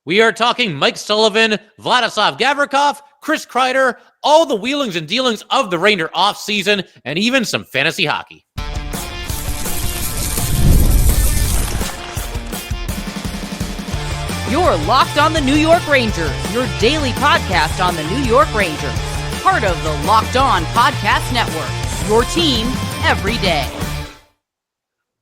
We are talking Mike Sullivan, Vladislav Gavrikov, Chris Kreider, all the wheelings and dealings of the Ranger offseason, and even some fantasy hockey. You're Locked on the New York Rangers, your daily podcast on the New York Rangers. Part of the Locked On Podcast Network, your team every day.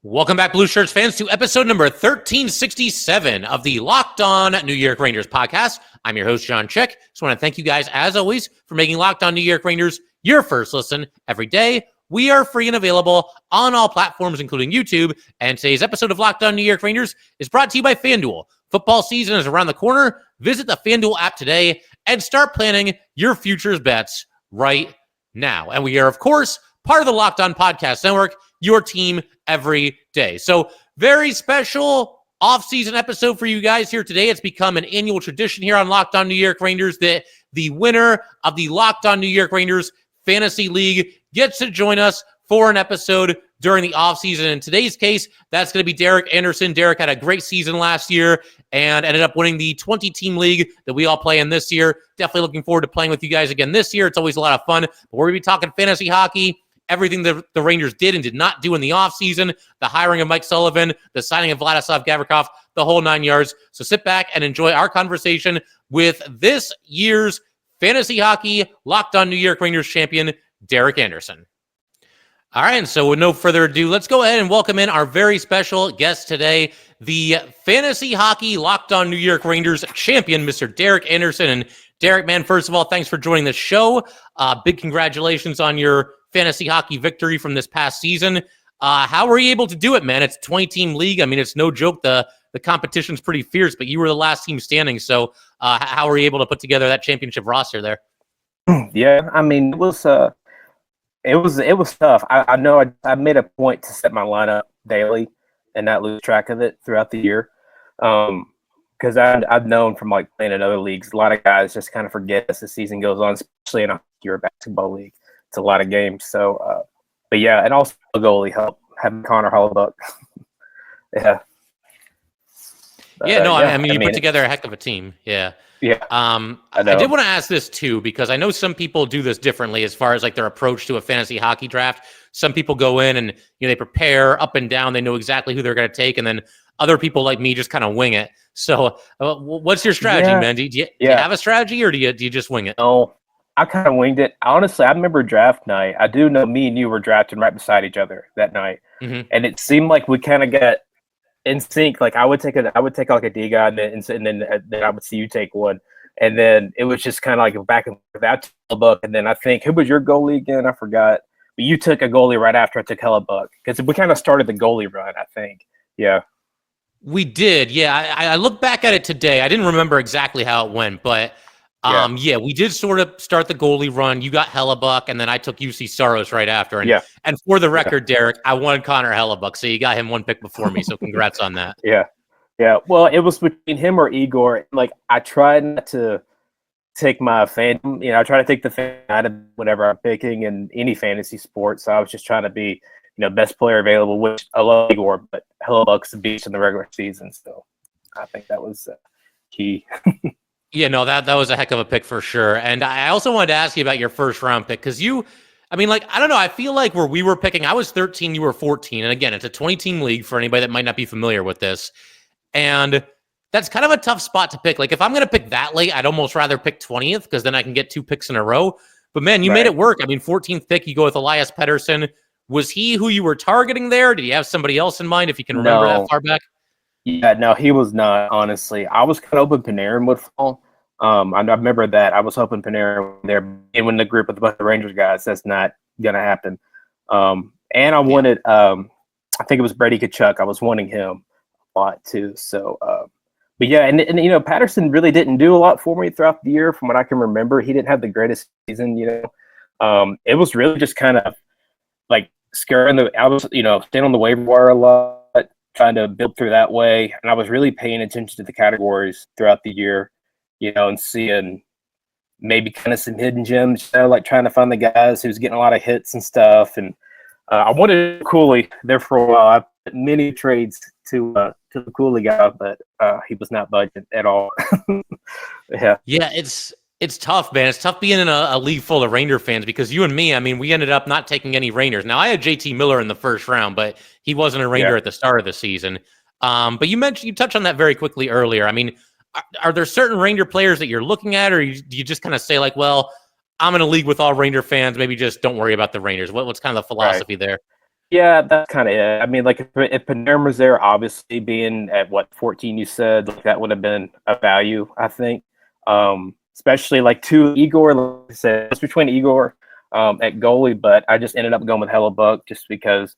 Welcome back, Blue Shirts fans, to episode number 1367 of the Locked On New York Rangers podcast. I'm your host, John Chick. Just want to thank you guys, as always, for making Locked On New York Rangers your first listen every day. We are free and available on all platforms, including YouTube. And today's episode of Locked On New York Rangers is brought to you by FanDuel. Football season is around the corner. Visit the FanDuel app today and start planning your futures bets right now. And we are, of course, part of the Locked On Podcast Network, your team every day. So very special off-season episode for you guys here today. It's become an annual tradition here on Locked On New York Rangers that the winner of the Locked On New York Rangers Fantasy League gets to join us for an episode during the offseason. In today's case, that's going to be Derek Anderson. Derek had a great season last year and ended up winning the 20-team league that we all play in this year. Definitely looking forward to playing with you guys again this year. It's always a lot of fun. But we're going to be talking fantasy hockey, everything that the Rangers did and did not do in the offseason, the hiring of Mike Sullivan, the signing of Vladislav Gavrikov, the whole 9 yards. So sit back and enjoy our conversation with this year's fantasy hockey Locked On New York Rangers champion, Derek Anderson. All right, and so with no further ado, let's go ahead and welcome in our very special guest today, the fantasy hockey Locked On New York Rangers champion, Mr. Derek Anderson. And Derek, man, first of all, thanks for joining the show. Big congratulations on your fantasy hockey victory from this past season. How were you able to do it, man? It's a 20-team league. I mean, it's no joke. The competition's pretty fierce, but you were the last team standing. So how were you able to put together that championship roster there? Yeah, I mean, it was tough. I know I made a point to set my lineup daily and not lose track of it throughout the year. Because I've known from like playing in other leagues, a lot of guys just kind of forget as the season goes on, especially in a basketball league. It's a lot of games. So, but yeah, and also the goalie helped having Connor Hellebuyck. Yeah. I mean, you put together a heck of a team. Yeah. Yeah. I did want to ask this too, because I know some people do this differently as far as like their approach to a fantasy hockey draft. Some people go in and, they prepare up and down. They know exactly who they're going to take. And then other people like me just kind of wing it. So what's your strategy, man? Do you have a strategy, or do you just wing it? No, I kind of winged it. Honestly, I remember draft night. I do know me and you were drafting right beside each other that night. Mm-hmm. And it seemed like we kind of got in sync. Like I would take like a D guy, and then I would see you take one, and then it was just kind of like back and forth. Hellebuyck, and then I think, who was your goalie again? I forgot. But you took a goalie right after I took Hellebuyck, because we kind of started the goalie run, I think. Yeah, we did. Yeah, I look back at it today. I didn't remember exactly how it went, but we did sort of start the goalie run. You got Hellebuyck, and then I took UC Saros right after. And for the record, Derek, I wanted Connor Hellebuyck, so you got him one pick before me. So congrats on that. Yeah. Well, it was between him or Igor. Like I tried not to take my fandom. I try to take the fan out of whenever I'm picking in any fantasy sport. So I was just trying to be, best player available. Which I love Igor, but Hellebuck's a beast in the regular season. So I think that was key. Yeah, no, that was a heck of a pick for sure. And I also wanted to ask you about your first round pick, because I don't know. I feel like where we were picking, I was 13, you were 14. And again, it's a 20-team league for anybody that might not be familiar with this. And that's kind of a tough spot to pick. Like if I'm going to pick that late, I'd almost rather pick 20th, because then I can get 2 picks in a row. But man, you made it work. I mean, 14th pick, you go with Elias Pettersson. Was he who you were targeting there? Did you have somebody else in mind, if you can remember that far back? Yeah, no, he was not, honestly. I was kind of hoping Panarin would fall. I remember that. I was hoping Panarin there, and when the group with a bunch of Rangers guys, that's not going to happen. And I wanted, I think it was Brady Tkachuk. I was wanting him a lot too. So, but yeah, and Patterson really didn't do a lot for me throughout the year. From what I can remember, he didn't have the greatest season. It was really just kind of like I was, staying on the waiver wire a lot, trying to build through that way. And I was really paying attention to the categories throughout the year, and seeing maybe kind of some hidden gems, like trying to find the guys who's getting a lot of hits and stuff. And I wanted Cooley there for a while. I put many trades to to the Cooley guy, but he was not budget at all. Yeah. Yeah, it's tough, man. It's tough being in a league full of Ranger fans because you and me, I mean, we ended up not taking any Rangers. Now, I had JT Miller in the first round, but he wasn't a Ranger at the start of the season. But you touched on that very quickly earlier. I mean, are there certain Ranger players that you're looking at, or do you just kind of say like, well, I'm in a league with all Ranger fans, maybe just don't worry about the Rangers? What's kind of the philosophy there? Yeah, that's kind of it. I mean, like if Panarin was there, obviously being at 14, you said, like, that would have been a value, I think. Especially like to Igor, like I said, it's between Igor at goalie, but I just ended up going with Hellebuck just because,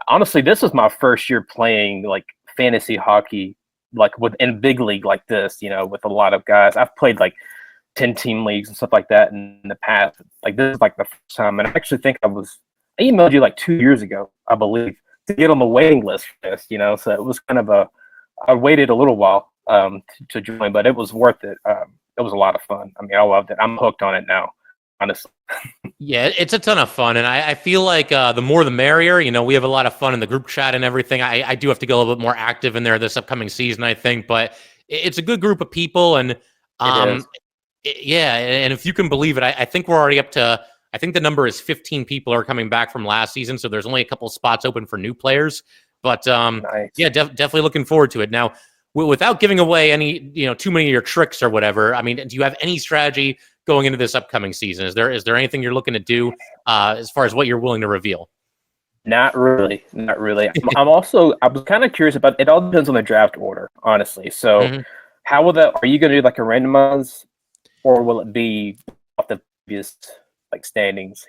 honestly, this was my first year playing like fantasy hockey, like in big league like this, with a lot of guys. I've played like 10-team leagues and stuff like that in the past. Like this is like the first time, and I actually think I emailed you like 2 years ago, I believe, to get on the waiting list for this, so it was kind of I waited a little while to join, but it was worth it. It was a lot of fun. I mean, I loved it. I'm hooked on it now, honestly. Yeah, it's a ton of fun, and I feel like the more the merrier. We have a lot of fun in the group chat and everything. I do have to get a little bit more active in there this upcoming season, I think, but it's a good group of people, and and if you can believe it, I think we're already up to, I think the number is 15 people are coming back from last season, so there's only a couple spots open for new players, but nice. Yeah, definitely looking forward to it. Now, without giving away any, too many of your tricks or whatever, I mean, do you have any strategy going into this upcoming season? Is there anything you're looking to do as far as what you're willing to reveal? Not really. I was kind of curious about, it all depends on the draft order, honestly. So how will are you going to do like a randomize, or will it be off the previous like standings?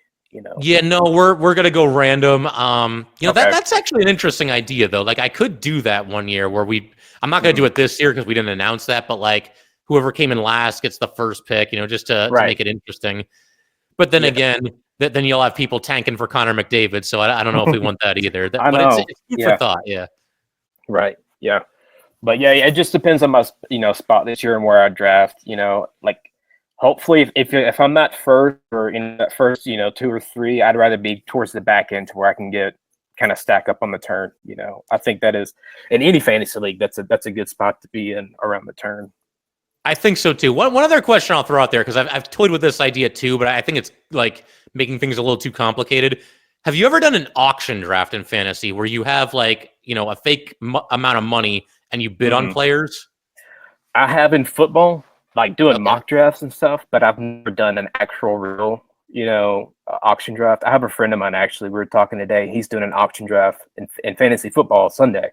Yeah, no, we're gonna go random. Okay. That's actually an interesting idea though. Like I could do that one year where I'm not gonna do it this year because we didn't announce that, but like whoever came in last gets the first pick, just to make it interesting. But then again, then you'll have people tanking for Connor McDavid, so I don't know if we want that either. I know. But it's food for thought, yeah. Right. Yeah. But yeah, it just depends on my spot this year and where I draft. Like hopefully if I'm not first or in that first 2 or 3, I'd rather be towards the back end to where I can get kind of stack up on the turn. I think that is, in any fantasy league, that's a good spot to be in around the turn. I think so too. One other question I'll throw out there, because I've toyed with this idea too, but I think it's like making things a little too complicated. Have you ever done an auction draft in fantasy where you have like a fake amount of money and you bid on players? I have in football, like doing mock drafts and stuff, but I've never done an actual real auction draft. I have a friend of mine, actually, we were talking today. He's doing an auction draft in fantasy football Sunday,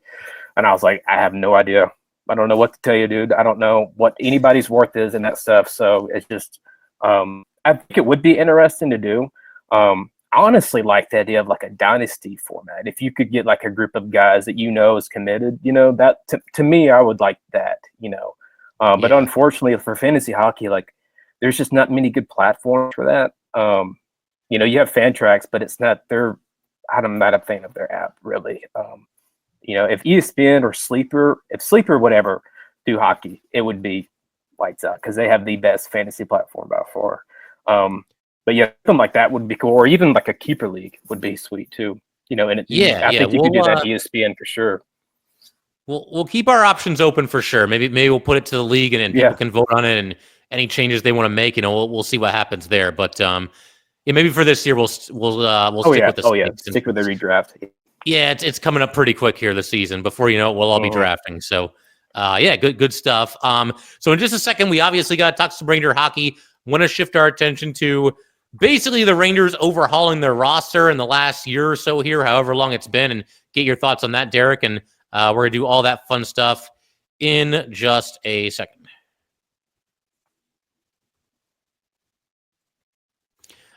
and I was like, I have no idea. I don't know what to tell you, dude. I don't know what anybody's worth is in that stuff. So it's just, I think it would be interesting to do. I honestly like the idea of like a dynasty format. If you could get like a group of guys that is committed, that to me, I would like that. But unfortunately for fantasy hockey, like there's just not many good platforms for that. You have Fantrax, but it's not I'm not a fan of their app, really. If ESPN or Sleeper, whatever, do hockey, it would be lights out because they have the best fantasy platform by far. But yeah, something like that would be cool, or even like a keeper league would be sweet too. I think you could do that at ESPN for sure. We'll keep our options open for sure. Maybe we'll put it to the league and people can vote on it, and any changes they want to make, we'll see what happens there. But maybe for this year we'll stick with the stick with the redraft. Yeah, it's coming up pretty quick here this season. Before you know it, we'll all be drafting. So good stuff. So in just a second, we obviously got to talk some Ranger hockey. Want to shift our attention to basically the Rangers overhauling their roster in the last year or so here, however long it's been, and get your thoughts on that, Derek. And we're going to do all that fun stuff in just a second.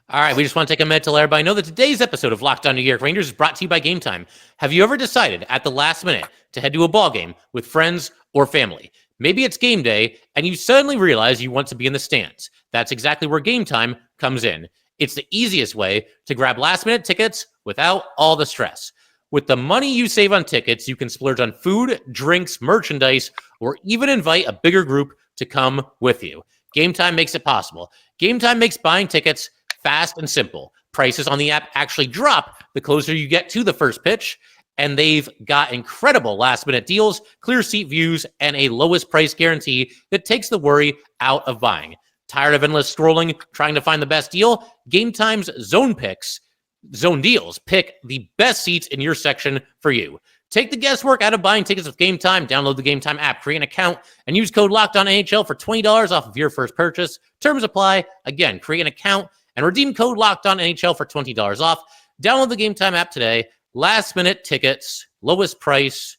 All right, we just want to take a minute to let everybody know that today's episode of Locked On New York Rangers is brought to you by Gametime. Have you ever decided at the last minute to head to a ball game with friends or family? Maybe it's game day and you suddenly realize you want to be in the stands. That's exactly where Gametime comes in. It's the easiest way to grab last-minute tickets without all the stress. With the money you save on tickets, you can splurge on food, drinks, merchandise, or even invite a bigger group to come with you. Gametime makes it possible. Gametime makes buying tickets fast and simple. Prices on the app actually drop the closer you get to the first pitch, and they've got incredible last-minute deals, clear seat views, and a lowest price guarantee that takes the worry out of buying. Tired of endless scrolling, trying to find the best deal? Gametime's Zone Deals pick the best seats in your section for you. Take the guesswork out of buying tickets with Gametime. Download the Gametime app, create an account, and use code LOCKEDONNHL for $20 off of your first purchase. Terms apply. Again, create an account and redeem code LOCKEDONNHL for $20 off. Download the Gametime app today. Last-minute tickets, lowest price,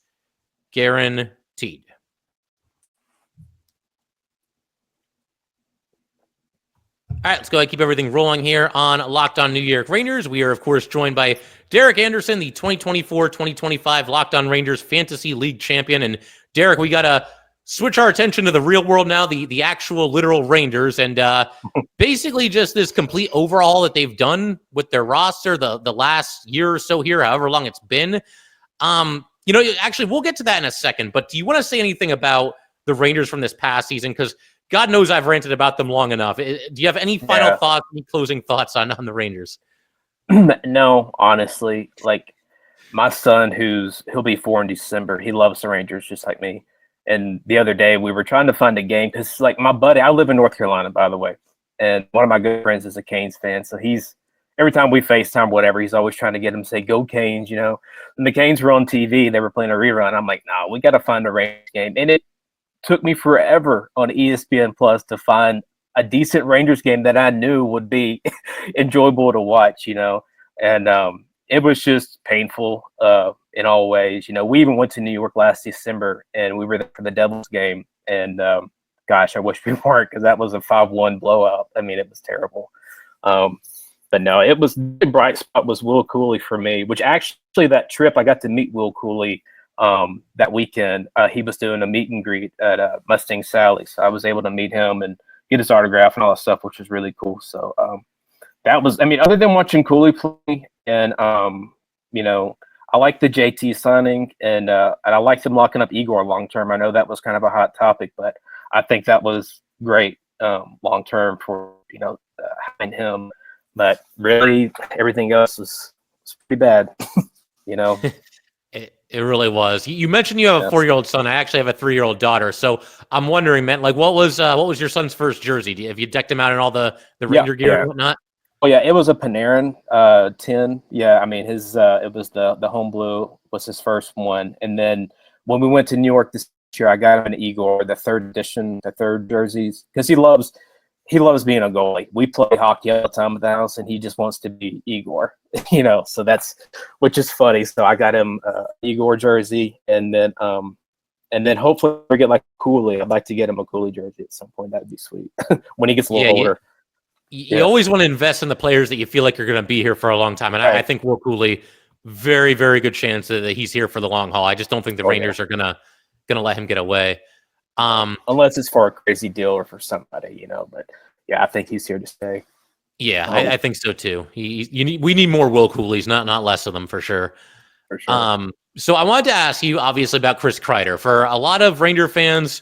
guaranteed. All right, let's go ahead and keep everything rolling here on Locked On New York Rangers. We are, of course, joined by Derek Anderson, the 2024-2025 Locked On Rangers Fantasy League champion. And Derek, we got to switch our attention to the real world now, the actual literal Rangers, and basically just this complete overhaul that they've done with their roster the last year or so here, however long it's been. Actually, we'll get to that in a second, but do you want to say anything about the Rangers from this past season? Because God knows I've ranted about them long enough. Do you have any final thoughts, any closing thoughts on the Rangers? No, honestly. Like, my son, he'll be 4 in December, he loves the Rangers just like me. And the other day we were trying to find a game because, like, my buddy, I live in North Carolina, by the way, and one of my good friends is a Canes fan. So every time we FaceTime, whatever, he's always trying to get him to say, "Go Canes," And the Canes were on TV. They were playing a rerun. I'm like, "Nah, we got to find a Rangers game." And it took me forever on ESPN Plus to find a decent Rangers game that I knew would be enjoyable to watch, and it was just painful in all ways. We even went to New York last December, and we were there for the Devils game, and gosh, I wish we weren't, because that was a 5-1 blowout. I mean, it was terrible. But no, it was the bright spot was Will Cooley for me, which actually that trip I got to meet Will Cooley that weekend. He was doing a meet and greet at Mustang Sally, so I was able to meet him and get his autograph and all that stuff, which was really cool. So that was, I mean, other than watching Cooley play, and I like the JT signing, and I like them locking up Igor long term. I know that was kind of a hot topic, but I think that was great long term for having him. But really, everything else was pretty bad. It really was. You mentioned you have a 4-year-old son. I actually have a 3-year-old daughter. So I'm wondering, man, like, what was your son's first jersey? Have you decked him out in all the Ranger gear and whatnot? Oh yeah, it was a Panarin 10. Yeah, I mean it was the home blue was his first one, and then when we went to New York this year, I got him an Igor, the third edition, the third jerseys, because he loves being a goalie. We play hockey all the time at the house, and he just wants to be Igor, so which is funny. So I got him Igor jersey, and then hopefully we get like Cooley. I'd like to get him a Cooley jersey at some point. That'd be sweet when he gets a little older. You always want to invest in the players that you feel like are going to be here for a long time. And I think Will Cooley, very, very good chance that he's here for the long haul. I just don't think the Rangers are going to let him get away. Unless it's for a crazy deal or for somebody, but yeah, I think he's here to stay. Yeah, I think so too. We need more Will Cooleys, not less of them for sure. For sure. So I wanted to ask you obviously about Chris Kreider. For a lot of Ranger fans,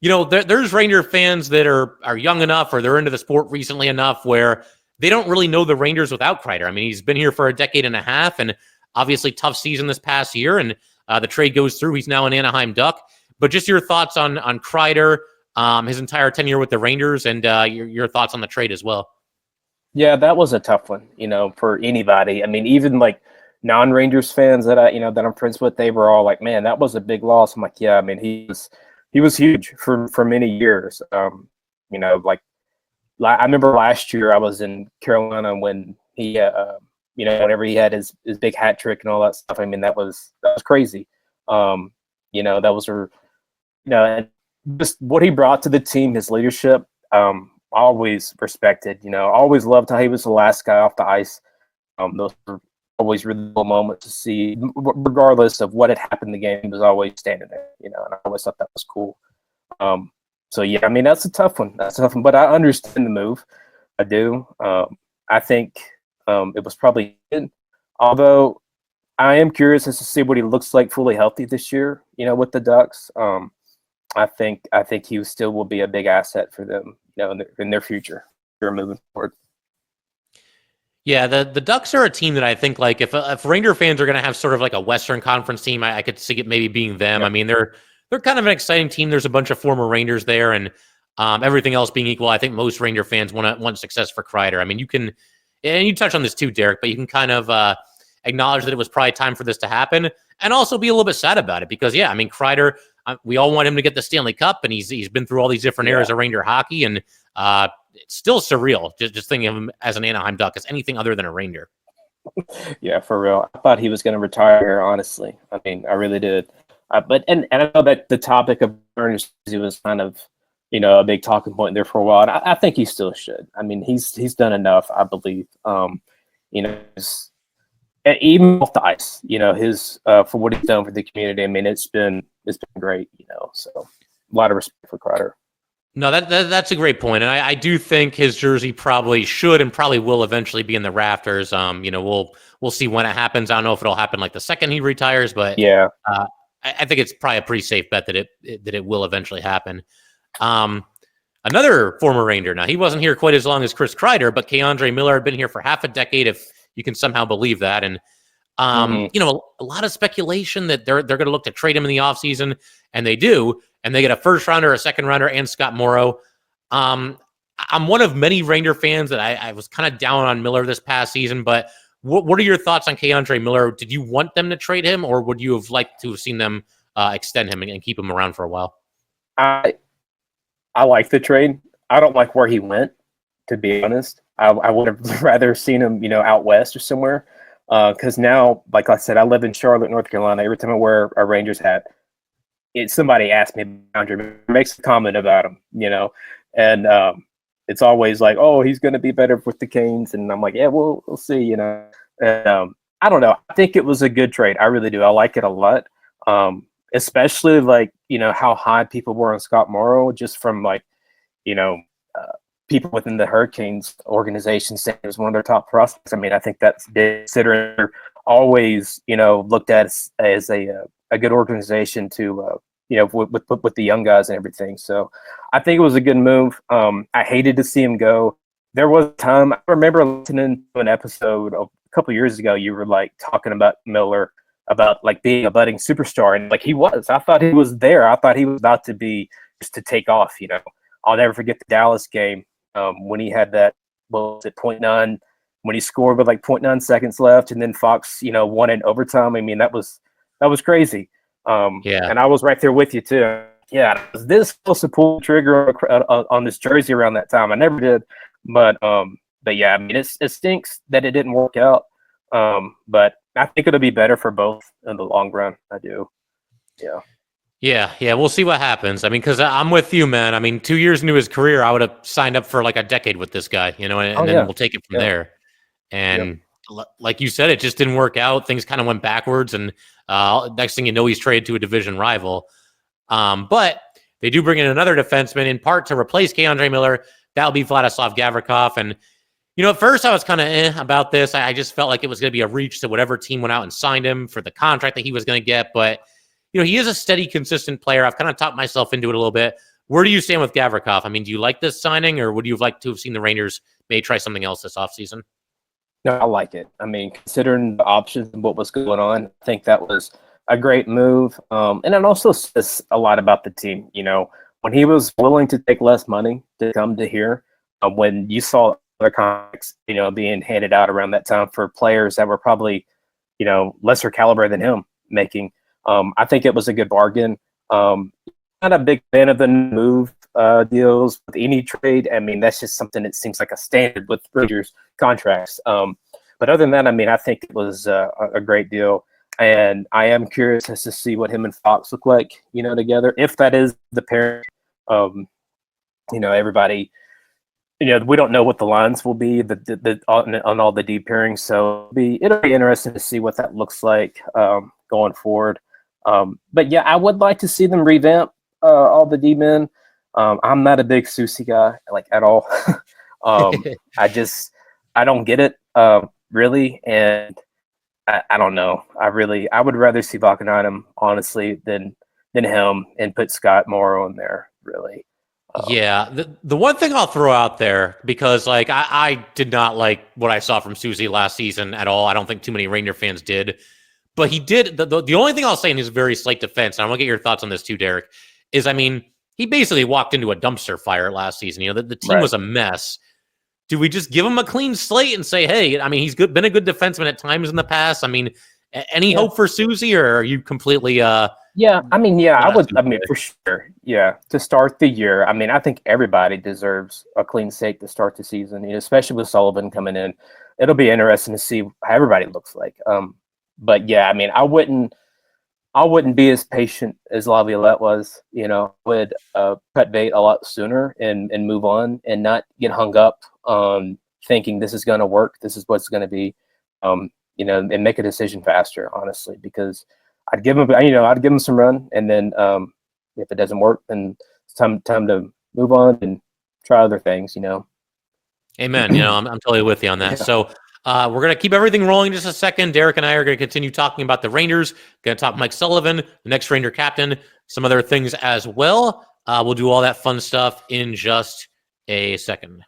there's Ranger fans that are young enough, or they're into the sport recently enough where they don't really know the Rangers without Kreider. I mean, he's been here for a decade and a half, and obviously tough season this past year, and the trade goes through. He's now an Anaheim Duck. But just your thoughts on Kreider, his entire tenure with the Rangers, and your thoughts on the trade as well. Yeah, that was a tough one, for anybody. I mean, even like non-Rangers fans that that I'm friends with, they were all like, "Man, that was a big loss." I'm like, "Yeah, I mean, he was huge for many years." Like I remember last year I was in Carolina when he, whenever he had his big hat trick and all that stuff. I mean, that was crazy. That was and just what he brought to the team, his leadership. Always respected. Always loved how he was the last guy off the ice. Those were always really cool moments to see, regardless of what had happened in the game. He was always standing there, and I always thought that was cool. So yeah, I mean, that's a tough one. But I understand the move. I do. I think it was probably good. Although I am curious as to see what he looks like fully healthy this year, with the Ducks. I think he still will be a big asset for them, in their future. They're moving forward. Yeah, the Ducks are a team that I think like if Ranger fans are going to have sort of like a Western Conference team, I could see it maybe being them. Yeah. I mean, they're kind of an exciting team. There's a bunch of former Rangers there, and everything else being equal, I think most Ranger fans want success for Kreider. I mean, you can, and you touch on this too, Derek, but you can kind of acknowledge that it was probably time for this to happen, and also be a little bit sad about it because yeah, I mean, Kreider, we all want him to get the Stanley Cup, and he's been through all these different eras of Ranger hockey, and it's still surreal just thinking of him as an Anaheim Duck as anything other than a Ranger. Yeah, for real. I thought he was going to retire here, honestly. I mean, I really did. But I know that the topic of Ernest was kind of, a big talking point there for a while. And I think he still should. I mean, he's done enough, I believe. Even off the ice, his for what he's done for the community. I mean, it's been great. So a lot of respect for Kreider. No, that's a great point, and I do think his jersey probably should and probably will eventually be in the rafters. We'll see when it happens. I don't know if it'll happen like the second he retires, but yeah, I think it's probably a pretty safe bet that it will eventually happen. Another former Ranger. Now he wasn't here quite as long as Chris Kreider, but K'Andre Miller had been here for half a decade, if you can somehow believe that, and a lot of speculation that they're going to look to trade him in the offseason, and they do, and they get a first rounder, a second rounder, and Scott Morrow. I'm one of many Ranger fans that I was kind of down on Miller this past season, but what are your thoughts on K'Andre Miller? Did you want them to trade him, or would you have liked to have seen them extend him and keep him around for a while? I like the trade. I don't like where he went, to be honest. I would have rather seen him, out west or somewhere. Because now, like I said, I live in Charlotte, North Carolina. Every time I wear a Rangers hat, somebody asks me about K'Andre, makes a comment about him, and it's always like, oh, he's going to be better with the Canes, and I'm like, yeah, we'll see, And, I don't know. I think it was a good trade. I really do. I like it a lot, especially like how high people were on Scott Morrow, just from like people within the Hurricanes organization saying it was one of their top prospects. I mean, I think that's considered always, looked at as a good organization to, with the young guys and everything. So I think it was a good move. I hated to see him go. There was a time, I remember listening to an episode a couple years ago, you were like talking about Miller, about like being a budding superstar. And like he was, I thought he was there. I thought he was about to be just to take off, I'll never forget the Dallas game. When he had that, what was it, 0.9, when he scored with like 0.9 seconds left, and then Fox, won in overtime. I mean, that was crazy. And I was right there with you too. Yeah, was this supposed to pull the trigger on this jersey around that time? I never did, but yeah, I mean, it stinks that it didn't work out. But I think it'll be better for both in the long run. I do. Yeah. Yeah, we'll see what happens. I mean, because I'm with you, man. I mean, 2 years into his career, I would have signed up for like a decade with this guy, and then we'll take it from there. And like you said, it just didn't work out. Things kind of went backwards, and next thing you know, he's traded to a division rival. But they do bring in another defenseman, in part to replace K'Andre Miller. That'll be Vladislav Gavrikov. And, at first I was kind of about this. I just felt like it was going to be a reach to whatever team went out and signed him for the contract that he was going to get. But he is a steady, consistent player. I've kind of talked myself into it a little bit. Where do you stand with Gavrikov? I mean, do you like this signing, or would you have liked to have seen the Rangers maybe try something else this offseason? No, I like it. I mean, considering the options and what was going on, I think that was a great move. And it also says a lot about the team. When he was willing to take less money to come to here, when you saw other contracts, being handed out around that time for players that were probably, lesser caliber than him making. I think it was a good bargain. Not a big fan of the move deals with any trade. I mean, that's just something that seems like a standard with Rangers contracts. But other than that, I mean, I think it was a great deal. And I am curious as to see what him and Fox look like, together. If that is the pair, everybody, we don't know what the lines will be on all the deep pairings. So it'll be interesting to see what that looks like going forward. But yeah, I would like to see them revamp all the D-men. I'm not a big Susie guy, like, at all. I don't get it, really. And I don't know. I would rather see Vakanainen, honestly, than him, and put Scott Morrow in there, really. Yeah, the one thing I'll throw out there, because like I did not like what I saw from Susie last season at all. I don't think too many Ranger fans did, but he did. The only thing I'll say in his very slight defense, and I want to get your thoughts on this too, Derek, is I mean he basically walked into a dumpster fire last season. You know the team was a mess. Do we just give him a clean slate and say, hey, I mean he's been a good defenseman at times in the past. I mean, any hope for Susie, or are you completely Yeah, I mean, yeah, I would. I mean, for sure. Yeah, to start the year, I mean, I think everybody deserves a clean slate to start the season. You know, especially with Sullivan coming in, it'll be interesting to see how everybody looks like. But yeah, I mean, I wouldn't be as patient as Laviolette was. You know, I would cut bait a lot sooner and move on and not get hung up on thinking this is going to work. This is what's going to be. You know, and make a decision faster, honestly, because I'd give him some run, and then if it doesn't work, then it's time to move on and try other things. You know. Amen. You know, I'm totally with you on that. Yeah. So we're gonna keep everything rolling in just a second. Derek and I are gonna continue talking about the Rangers. Gonna talk Mike Sullivan, the next Ranger captain, some other things as well. We'll do all that fun stuff in just a second.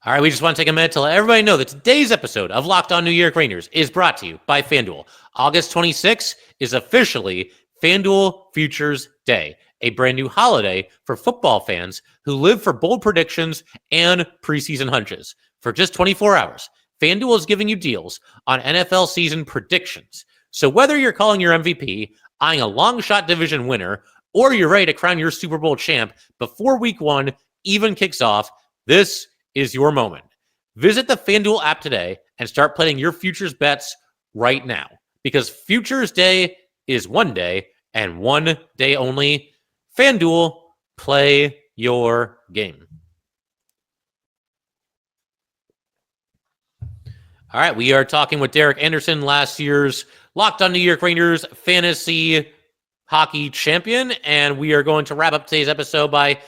All right, we just want to take a minute to let everybody know that today's episode of Locked On New York Rangers is brought to you by FanDuel. August 26th is officially FanDuel Futures Day, a brand new holiday for football fans who live for bold predictions and preseason hunches. For just 24 hours, FanDuel is giving you deals on NFL season predictions. So whether you're calling your MVP, eyeing a long shot division winner, or you're ready to crown your Super Bowl champ before week 1 even kicks off, this is your moment. Visit the FanDuel app today and start playing your futures bets right now, because Futures Day is one day and one day only. FanDuel, play your game. All right, we are talking with Derek Anderson, last year's Locked On New York Rangers fantasy hockey champion, and we are going to wrap up today's episode by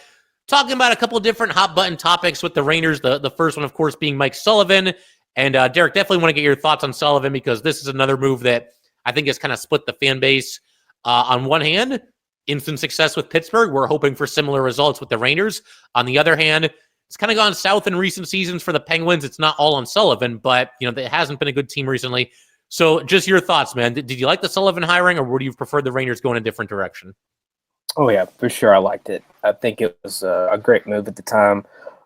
talking about a couple of different hot button topics with the Rangers. The first one, of course, being Mike Sullivan. And Derek, definitely want to get your thoughts on Sullivan, because this is another move that I think has kind of split the fan base. On one hand, instant success with Pittsburgh. We're hoping for similar results with the Rangers. On the other hand, it's kind of gone south in recent seasons for the Penguins. It's not all on Sullivan, but you know it hasn't been a good team recently. So just your thoughts, man. Did you like the Sullivan hiring, or would you prefer the Rangers go in a different direction? Oh yeah, for sure. I liked it. I think it was a great move at the time,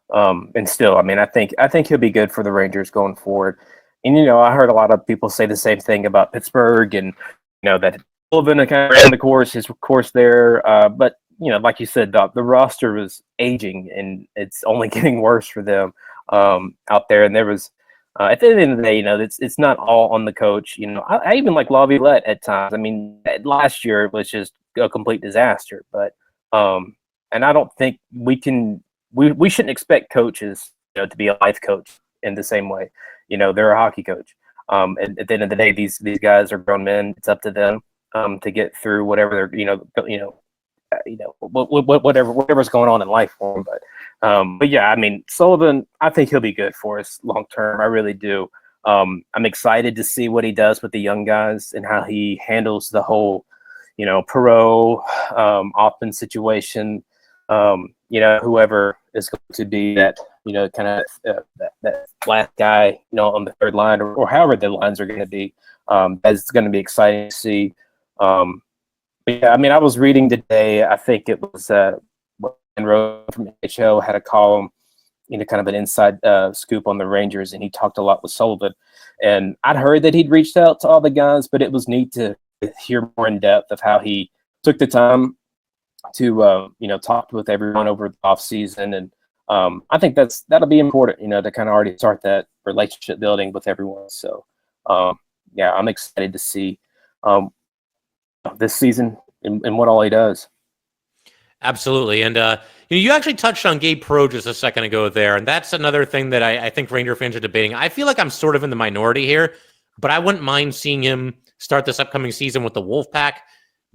and still, I mean, I think he'll be good for the Rangers going forward. And you know, I heard a lot of people say the same thing about Pittsburgh, and you know that Sullivan kind of ran his course there. But you know, like you said, Doc, the roster was aging, and it's only getting worse for them out there. And there was at the end of the day, you know, it's not all on the coach. You know, I even like Laviolette at times. I mean, last year it was just a complete disaster, but and I don't think we shouldn't expect coaches, you know, to be a life coach in the same way. You know, they're a hockey coach. And at the end of the day, these guys are grown men. It's up to them to get through whatever they're whatever's going on in life for them. But yeah, I mean, Sullivan, I think he'll be good for us long term. I really do. I'm excited to see what he does with the young guys and how he handles the whole, you know, Perot offense situation. You know, whoever is going to be that, you know, kind of that last guy, you know, on the third line, or however the lines are going to be. That's going to be exciting to see. But yeah, I mean, I was reading today. I think it was Ryan Rose from NHL had a column, you know, kind of an inside scoop on the Rangers, and he talked a lot with Sullivan. And I'd heard that he'd reached out to all the guys, but it was neat to hear more in depth of how he took the time to you know, talk with everyone over the off season. And I think that'll be important, you know, to kind of already start that relationship building with everyone. So yeah, I'm excited to see this season and what all he does. Absolutely. And you actually touched on Gabe Perot just a second ago there, and that's another thing that I think Ranger fans are debating. I feel like I'm sort of in the minority here, but I wouldn't mind seeing him start this upcoming season with the Wolfpack.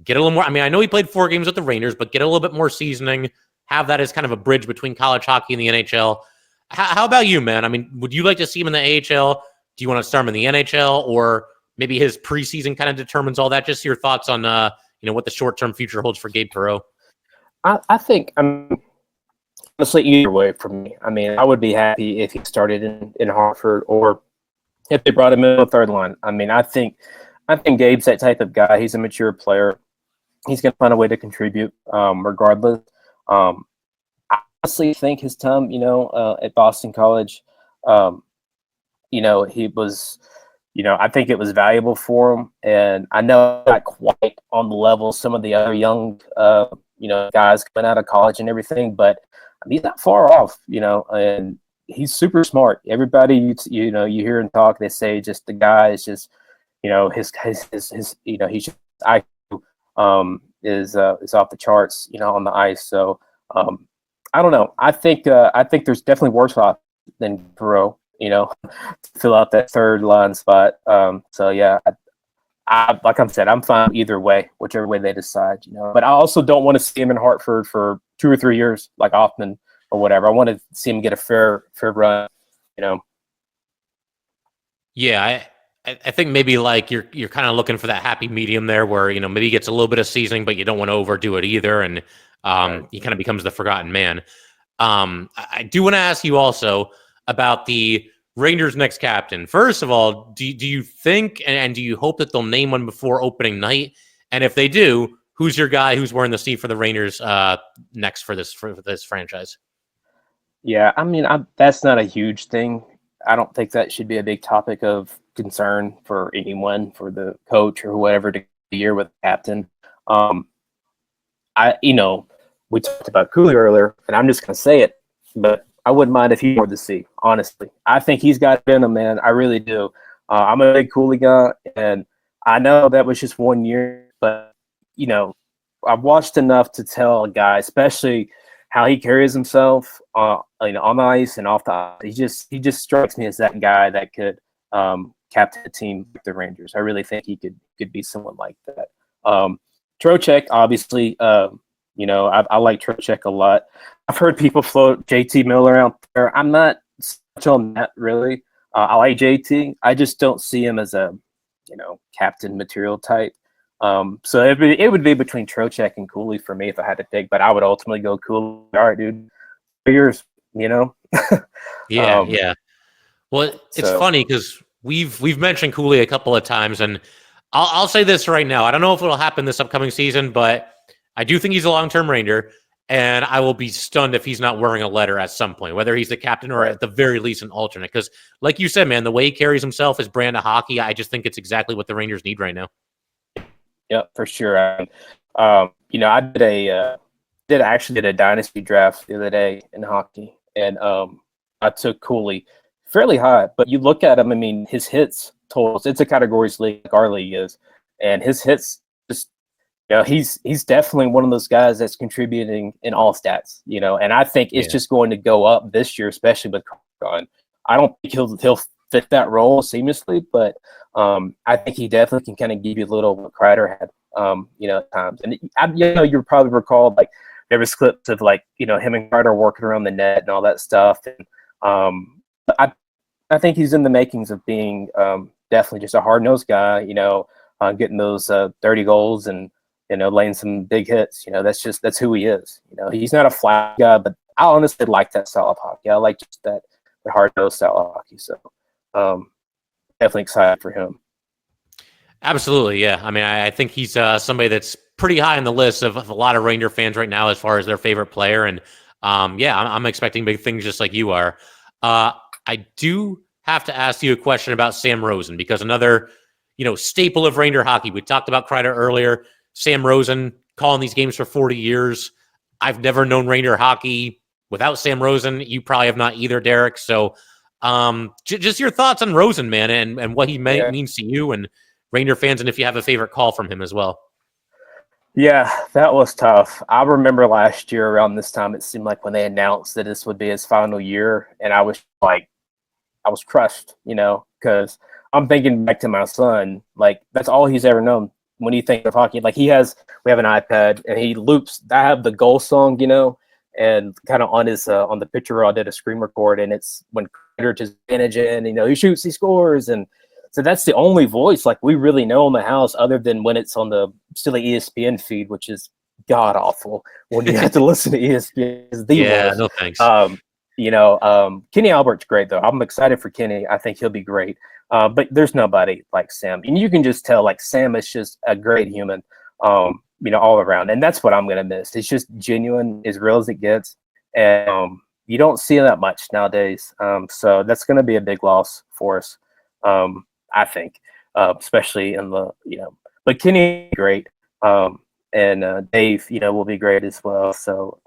Get a little more. I mean, I know he played 4 games with the Rangers, but get a little bit more seasoning. Have that as kind of a bridge between college hockey and the NHL. How about you, man? I mean, would you like to see him in the AHL? Do you want to start him in the NHL, or maybe his preseason kind of determines all that? Just your thoughts on what the short-term future holds for Gabe Perreault? I think, honestly, either way for me. I mean, I would be happy if he started in Hartford or if they brought him in the third line. I mean, I think Gabe's that type of guy. He's a mature player. He's going to find a way to contribute regardless. I honestly think his time, at Boston College, he was, I think it was valuable for him. And I know not quite on the level some of the other young, guys coming out of college and everything, but he's not far off, and he's super smart. Everybody, you hear him talk, they say just the guy is just, his he's just IQ is off the charts, on the ice. So I don't know. I think there's definitely worse off than Perreault, to fill out that third line spot. So yeah, I like I said, I'm fine either way, whichever way they decide, But I also don't want to see him in Hartford for 2 or 3 years, like Hoffman or whatever. I want to see him get a fair run, Yeah, I think maybe like you're kind of looking for that happy medium there, where maybe he gets a little bit of seasoning, but you don't want to overdo it either, and he kind of becomes the forgotten man. I do want to ask you also about the Rangers' next captain. First of all, do you think and do you hope that they'll name one before opening night? And if they do, who's your guy who's wearing the C for the Rangers next for this franchise? Yeah, I mean, that's not a huge thing. I don't think that should be a big topic of concern for anyone, for the coach or whoever to the year with the captain. We talked about Cooley earlier, and I'm just going to say it, but I wouldn't mind if he wore the C, honestly. I think he's got it in him, man. I really do. I'm a big Cooley guy, and I know that was just 1 year, but, I've watched enough to tell a guy, especially how he carries himself on the ice and off the ice. He just strikes me as that guy that could captain a team like the Rangers. I really think he could be someone like that. Trocheck, obviously, I like Trocheck a lot. I've heard people float JT Miller out there. I'm not much on that, really. I like JT. I just don't see him as a, captain material type. So it would be between Trocheck and Cooley for me if I had to pick, but I would ultimately go Cooley. All right, dude. 3 years, Yeah. Well, it's funny because we've mentioned Cooley a couple of times, and I'll say this right now. I don't know if it'll happen this upcoming season, but I do think he's a long-term Ranger, and I will be stunned if he's not wearing a letter at some point, whether he's the captain or at the very least an alternate. Because, like you said, man, the way he carries himself, his brand of hockey, I just think it's exactly what the Rangers need right now. Yeah, for sure. I actually did a dynasty draft the other day in hockey, and I took Cooley fairly high. But you look at him, I mean, his hits totals, it's a categories league like our league is, and his hits just, he's definitely one of those guys that's contributing in all stats, and I think it's just going to go up this year, especially with Kron. I don't think he'll fit that role seamlessly, but I think he definitely can kind of give you a little what Kreider had, at times. And you probably recall like there was clips of like him and Kreider working around the net and all that stuff. And I think he's in the makings of being definitely just a hard nosed guy. Getting those 30 goals and laying some big hits. That's who he is. He's not a flat guy, but I honestly like that style of hockey. I like just that hard nosed style of hockey. So. Definitely excited for him. Absolutely, yeah. I mean, I think he's somebody that's pretty high on the list of a lot of Ranger fans right now as far as their favorite player. And I'm expecting big things just like you are. I do have to ask you a question about Sam Rosen, because another, staple of Ranger hockey. We talked about Kreider earlier. Sam Rosen calling these games for 40 years. I've never known Ranger hockey without Sam Rosen. You probably have not either, Derek. So just your thoughts on Rosen, man, and what he means to you and Ranger fans, and if you have a favorite call from him as well. Yeah, that was tough. I remember last year around this time, it seemed like when they announced that this would be his final year, and I was crushed, because I'm thinking back to my son, like that's all he's ever known when you think of hockey. Like we have an iPad and he loops. I have the goal song, and kind of on his on the picture I did a screen record, and it's when Kreider just managing, he shoots, he scores, and So that's the only voice like we really know in the house, other than when it's on the silly ESPN feed, which is god awful when you have to listen to ESPN. It's the worst. No thanks. Kenny Albert's great though. I'm excited for Kenny. I think he'll be great. But there's nobody like Sam, and you can just tell like Sam is just a great human. All around, and that's what I'm gonna miss. It's just genuine, as real as it gets, and you don't see that much nowadays. So that's gonna be a big loss for us. I think, especially in the but Kenny great, and Dave, will be great as well. So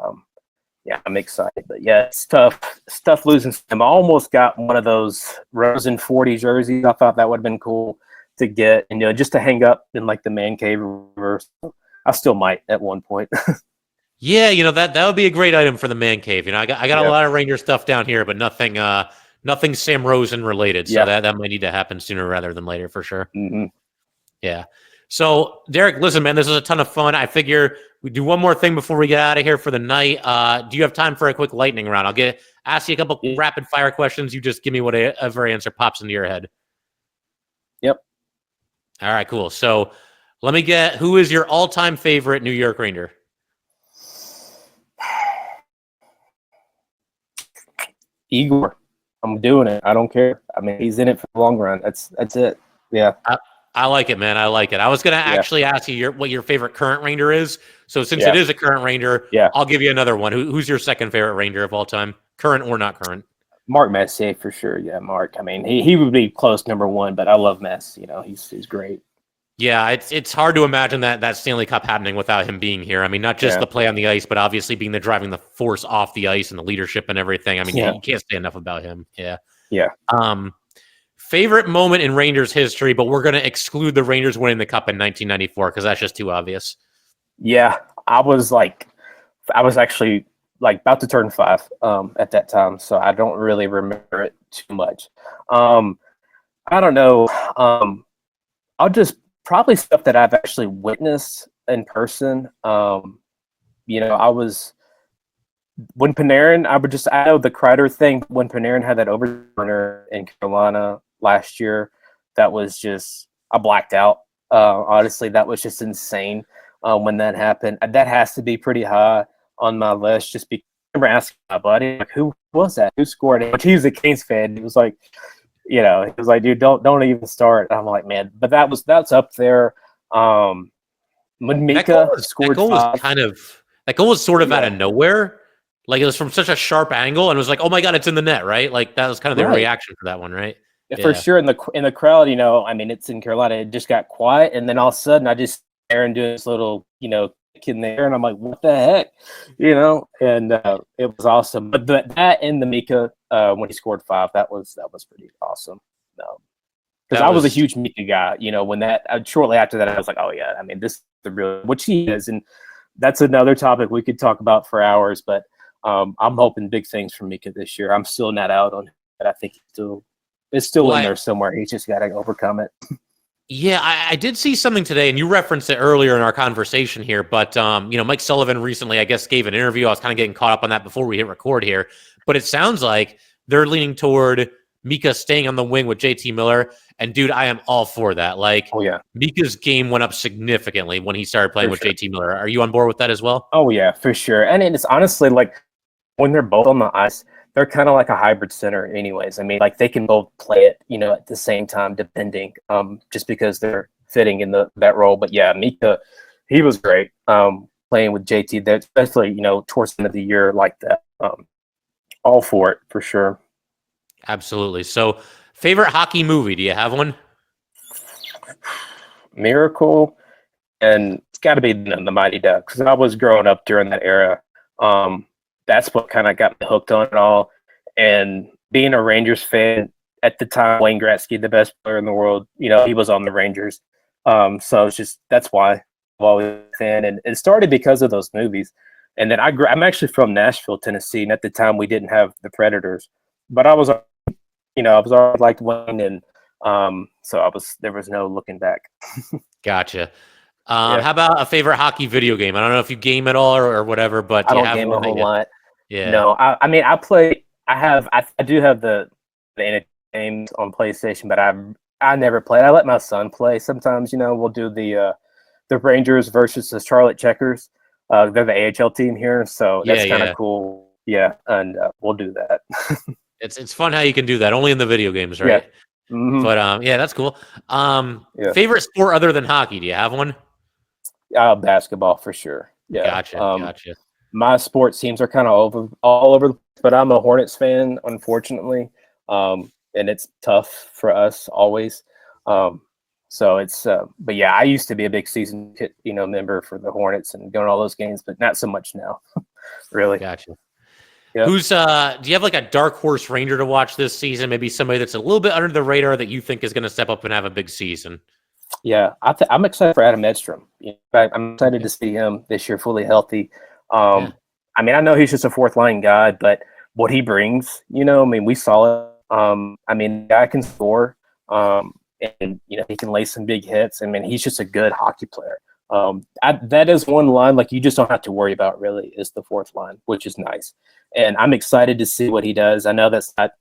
I'm excited. But yeah, it's tough stuff losing him. I almost got one of those Rosen 40 jerseys. I thought that would have been cool to get, and just to hang up in like the man cave reverse. I still might at one point. Yeah, that would be a great item for the man cave. I got a lot of Ranger stuff down here, but nothing Sam Rosen related. So that might need to happen sooner rather than later for sure. Mm-hmm. Yeah. So Derek, listen, man, this is a ton of fun. I figure we do one more thing before we get out of here for the night. Do you have time for a quick lightning round? I'll ask you a couple rapid fire questions. You just give me whatever answer pops into your head. Yep. All right, cool. So let me get, who is your all-time favorite New York Ranger? Igor. I'm doing it. I don't care. I mean, he's in it for the long run. That's it. Yeah. I like it, man. I like it. I was going to actually ask you what your favorite current Ranger is. So since it is a current Ranger, I'll give you another one. Who's your second favorite Ranger of all time? Current or not current? Mark Messier for sure. Yeah, Mark. I mean, he would be close number one, but I love Mess. He's great. Yeah, it's hard to imagine that Stanley Cup happening without him being here. I mean, not just the play on the ice, but obviously being the driving the force off the ice and the leadership and everything. I mean, you can't say enough about him. Yeah. Yeah. Favorite moment in Rangers history, but we're going to exclude the Rangers winning the Cup in 1994 because that's just too obvious. Yeah, I was actually like about to turn 5 at that time, so I don't really remember it too much. I don't know. I'll just probably stuff that I've actually witnessed in person. I was when Panarin. I know the Kreider thing. When Panarin had that overturner in Carolina last year, that was just I blacked out. Honestly, that was just insane when that happened. That has to be pretty high on my list. Just because I remember asking my buddy, like, who was that? Who scored it? But he was a Kings fan. He was like, he was like, dude, don't even start. And I'm like, man, but that's up there. When Mika scored, that goal was sort of out of nowhere. Like it was from such a sharp angle, and it was like, oh my god, it's in the net, right? Like that was kind of the reaction for that one, right? For sure. In the crowd, I mean, it's in Carolina. It just got quiet, and then all of a sudden, I just Aaron doing this little, kick in there, and I'm like, what the heck, And it was awesome. But that and the Mika when he scored 5, that was pretty awesome. Because I was a huge Mika guy. When that shortly after that, I was like, oh yeah, I mean, this is the real which he is, and that's another topic we could talk about for hours. But I'm hoping big things from Mika this year. I'm still not out on it. I think it's still in there somewhere. He's just got to overcome it. Yeah, I did see something today, and you referenced it earlier in our conversation here, but, Mike Sullivan recently, I guess, gave an interview. I was kind of getting caught up on that before we hit record here, but it sounds like they're leaning toward Mika staying on the wing with JT Miller, and dude, I am all for that. Like, Mika's game went up significantly when he started playing with JT Miller. Are you on board with that as well? Oh, yeah, for sure. And it's honestly, like, when they're both on the ice, they're kind of like a hybrid center anyways. I mean, like they can both play it, at the same time, depending, just because they're fitting in that role. But yeah, Mika, he was great playing with JT there, especially, towards the end of the year like that. All for it, for sure. Absolutely. So favorite hockey movie, do you have one? Miracle, and it's got to be the Mighty Ducks, because I was growing up during that era. That's what kind of got me hooked on it all. And being a Rangers fan at the time, Wayne Gretzky, the best player in the world, he was on the Rangers. So it's just, that's why I'm always a fan. And it started because of those movies. And then I'm actually from Nashville, Tennessee. And at the time we didn't have the Predators, but I was always liked Wayne. And so there was no looking back. Gotcha. How about a favorite hockey video game? I don't know if you game at all or whatever, but I don't game a whole lot. Yeah. No, I mean, I play. I do have the games on PlayStation, but I never played. I let my son play. Sometimes, we'll do the Rangers versus the Charlotte Checkers. They're the AHL team here, so that's kind of cool. Yeah, and we'll do that. It's fun how you can do that. Only in the video games, right? Yeah. Mm-hmm. But that's cool. Favorite sport other than hockey? Do you have one? Basketball for sure. Yeah. Gotcha. My sports teams are kind of all over, but I'm a Hornets fan, unfortunately, and it's tough for us always. So it's, but yeah, I used to be a big season, member for the Hornets and going to all those games, but not so much now. Really. Gotcha. Yep. Who's do you have like a dark horse Ranger to watch this season? Maybe somebody that's a little bit under the radar that you think is going to step up and have a big season? Yeah, I'm excited for Adam Edstrom. In fact, I'm excited to see him this year fully healthy. I mean, I know he's just a fourth line guy, but what he brings, we saw it. The guy can score, and he can lay some big hits. I mean, he's just a good hockey player. That is one line like you just don't have to worry about really is the fourth line, which is nice. And I'm excited to see what he does. I know that's not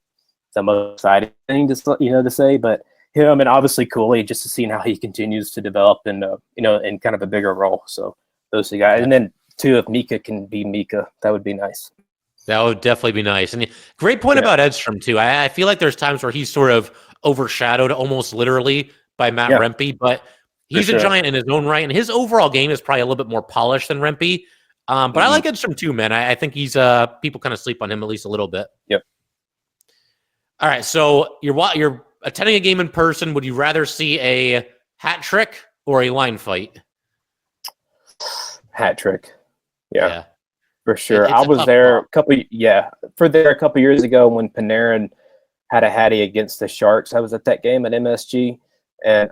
the most exciting thing to say, but him and obviously Cooley, just to see how he continues to develop in in kind of a bigger role. So those two guys, and then too, if Mika can be Mika, that would be nice. That would definitely be nice. And great point about Edstrom too. I feel like there's times where he's sort of overshadowed almost literally by Matt Rempe, but he's a giant in his own right, and his overall game is probably a little bit more polished than Rempe. But I like Edstrom too, man. I think he's people kind of sleep on him at least a little bit. Yep. All right, so you're attending a game in person. Would you rather see a hat trick or a line fight? Hat trick. Yeah. For sure. I was there a couple years ago when Panarin had a hattie against the Sharks. I was at that game at MSG, and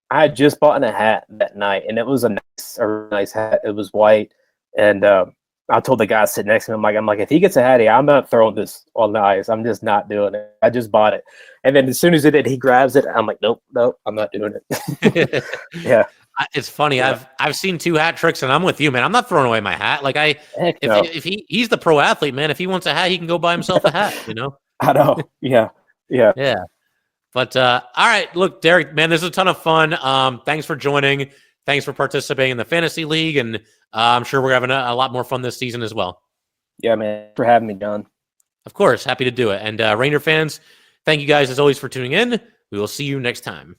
I had just bought a hat that night, and it was a nice hat. It was white, and I told the guy sitting next to me, I'm like, if he gets a hattie, I'm not throwing this on the ice. I'm just not doing it. I just bought it, and then as soon as he grabs it, I'm like, nope, I'm not doing it. Yeah. It's funny. Yeah. I've seen 2 hat tricks, and I'm with you, man. I'm not throwing away my hat. Like if he's the pro athlete, man. If he wants a hat, he can go buy himself a hat. I know. Yeah. But all right, look, Derek, man, this is a ton of fun. Thanks for joining. Thanks for participating in the fantasy league, and I'm sure we're having a lot more fun this season as well. Yeah, man. For having me, John. Of course, happy to do it. And Ranger fans, thank you guys as always for tuning in. We will see you next time.